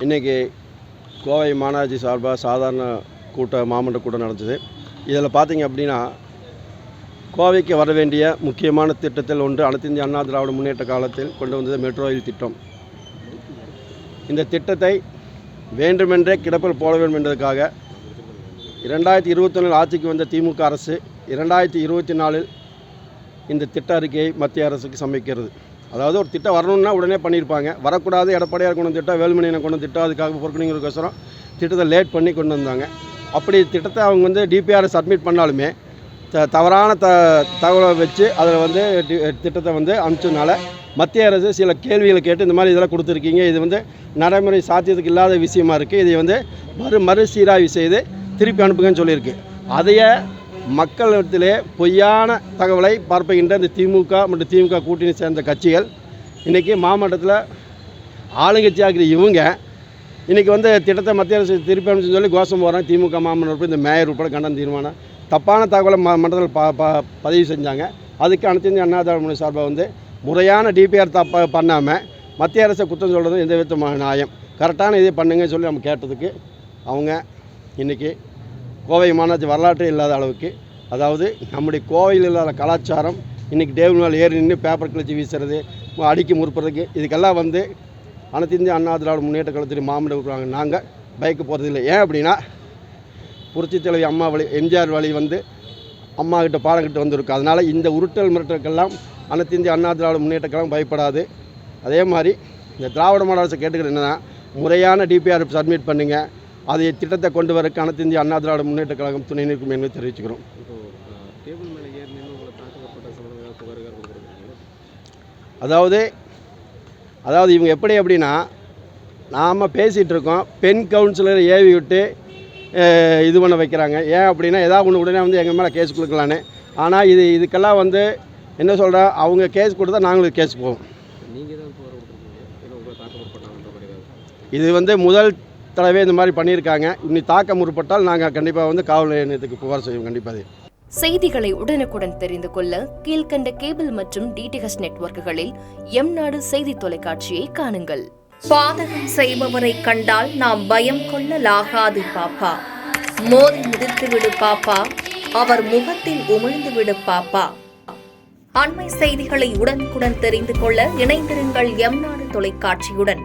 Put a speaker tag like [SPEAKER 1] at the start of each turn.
[SPEAKER 1] இன்றைக்கி கோவை மாநகராட்சி சார்பாக சாதாரண மாமன்ற கூட்டம் நடந்தது. இதில் பார்த்திங்க அப்படின்னா, கோவைக்கு வர வேண்டிய முக்கியமான திட்டத்தில் ஒன்று அனைத்து இந்திய அண்ணா திராவிட முன்னேற்ற காலத்தில் கொண்டு வந்தது மெட்ரோ ரயில் திட்டம். இந்த திட்டத்தை வேண்டுமென்றே கிடப்பில் போட வேண்டும் என்பதற்காக 2021 ஆட்சிக்கு வந்த திமுக அரசு 2024 இந்த திட்ட அறிக்கையை மத்திய அரசுக்கு சமர்ப்பிக்கிறது. அதாவது ஒரு திட்டம் வரணும்னா உடனே பண்ணியிருப்பாங்க. வரக்கூடாது, எடப்பாடியார் கொண்டு திட்டம், வேலுமணியனை கொண்டு திட்டம், அதுக்காக பொறுக்கணுங்கிறதுக்கோசரம் திட்டத்தை லேட் பண்ணி கொண்டு வந்தாங்க. அப்படி திட்டத்தை அவங்க டிபிஆர் சப்மிட் பண்ணாலுமே தவறான தகவலை வச்சு அதில் திட்டத்தை அனுப்பிச்சதுனால மத்திய அரசு சில கேள்விகளை கேட்டு இந்த மாதிரி இதெல்லாம் கொடுத்துருக்கீங்க, இது நடைமுறை சாத்தியத்துக்கு இல்லாத விஷயமா இருக்குது, இதை மறுசீராய்வு செய்து திருப்பி அனுப்புங்கன்னு சொல்லியிருக்கு. அதையே மக்களிடத்திலே பொய்யான தகவலை பரப்புகின்ற இந்த திமுக மற்றும் திமுக கூட்டணி சேர்ந்த கட்சிகள் இன்றைக்கி மாவட்டத்தில் ஆளுங்கட்சியாகிற இவங்க இன்றைக்கி திட்டத்தை மத்திய அரசு திருப்பி அனுப்பிச்சு சொல்லி கோஷம் போகிறாங்க. திமுக மாமன்னர் இந்த மேயர் உட்பட கண்டன தீர்மானம் தப்பான தகவலை மன்றத்தில் பதிவு செஞ்சாங்க. அதுக்கு அனைத்து இந்திய அண்ணா திராவிட முன்னேற்ற சார்பாக முறையான டிபிஆர் பண்ணாமல் மத்திய அரசை குற்றம் சொல்கிறது எந்த விதமான நியாயம், கரெக்டான இதை பண்ணுங்கன்னு சொல்லி நம்ம கேட்டதுக்கு அவங்க இன்றைக்கி கோவை மாநகராட்சி வரலாற்றே இல்லாத அளவுக்கு, அதாவது நம்முடைய கோவையில் இல்லாத கலாச்சாரம் இன்றைக்கி டேபிள் மேலே ஏறி நின்று பேப்பர் கிழிச்சி வீசுறது, அடிக்க முற்படுறதுக்கு, இதுக்கெல்லாம் அனைத்து இந்திய அண்ணா திராவிட முன்னேற்ற கழகத்தின் மாமன்ற கொடுக்குறாங்க. நாங்கள் பைக்கு போகிறதில்லை. ஏன் அப்படின்னா, புரட்சித் தலைவி அம்மா வழி, எம்ஜிஆர் வழி அம்மா கிட்ட பாடம் கிட்ட வந்திருக்கு. அதனால் இந்த உருட்டல் மிரட்டலுக்கெல்லாம் அனைத்து இந்திய அண்ணா திராவிட முன்னேற்ற கழகம் பயப்படாது. அதே மாதிரி இந்த திராவிட மாடல் அரசு கேட்டுக்கிறது என்னென்னா, முறையான டிபிஆர் சப்மிட் பண்ணுங்கள், அதை திட்டத்தை கொண்டு வரக்கு அனைத்து இந்திய அண்ணா திராவிட முன்னேற்ற கழகம் துணை நிற்கும் என்று தெரிவிச்சுக்கிறோம். அதாவது இவங்க எப்படி அப்படின்னா, நாம் பேசிகிட்டு இருக்கோம், பெண் கவுன்சிலர் ஏவி விட்டு இது பண்ண வைக்கிறாங்க. ஏன் அப்படின்னா, ஏதாவது ஒன்று உடனே எங்கள் மேலே கேஸ் கொடுக்கலான்னு. ஆனால் இதுக்கெல்லாம் என்ன சொல்கிறா, அவங்க கேஸ் கொடுத்தா நாங்களும் கேஸ் போவோம். இது முதல் தடவை இந்த மாதிரி பண்ணியிருக்காங்க. இன்னி தாக்க முற்பட்டால் நாங்கள் கண்டிப்பாக காவல் நிலையத்துக்கு புகார் செய்வோம். கண்டிப்பாக
[SPEAKER 2] செய்திகளை உடனுக்குடன் தெரிந்து கொள்ள கீழ்கண்ட கேபிள் மற்றும் டிடிஹெச் நெட்வொர்க்குகளில் எம்நாடு செய்தி தொலைக்காட்சியை காணுங்கள்.
[SPEAKER 3] பாதகம் செய்பவரை கண்டால் நாம் பயம் கொள்ளலாகாது பாப்பா, மோதி மிதித்து விடு பாப்பா, அவர் முகத்தில் உமிழ்ந்து விடு பாப்பா. அண்மை செய்திகளை உடனுக்குடன் தெரிந்து கொள்ள இணைந்திருங்கள் எம்நாடு தொலைக்காட்சியுடன்.